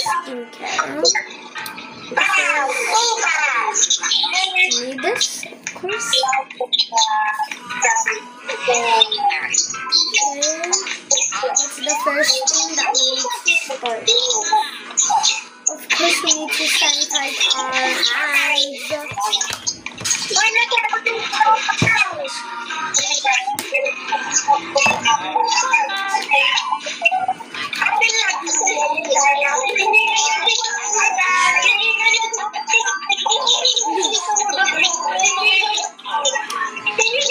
skincare. You need this, of course. Okay. What's the first thing that we need to start? Of course, we need to sanitize our hands.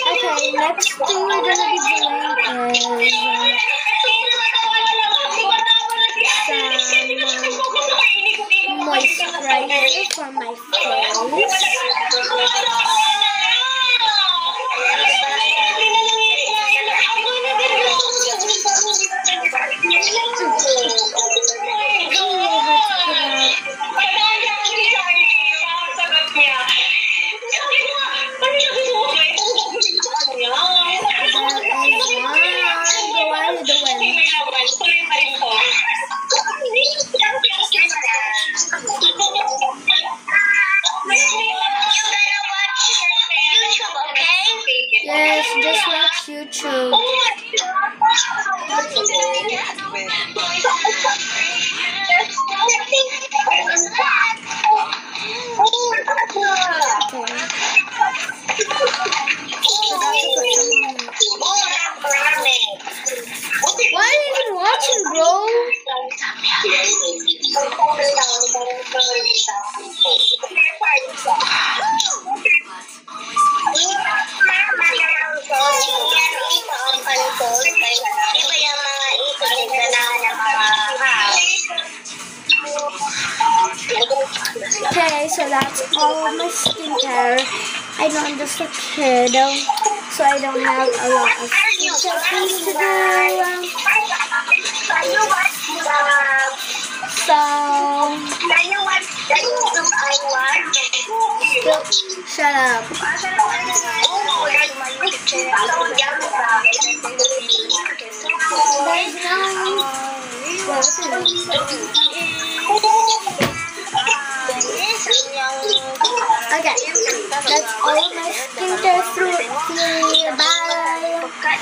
Okay, next thing we're gonna be doing is some moisturizer for my face. Yes, just watch YouTube. Why are you even watching, bro? Okay, so that's all of my skincare. I know I'm just a kid, so I don't have a lot of skincare things to do. Shut up. Okay, that's all my skincare through. Bye.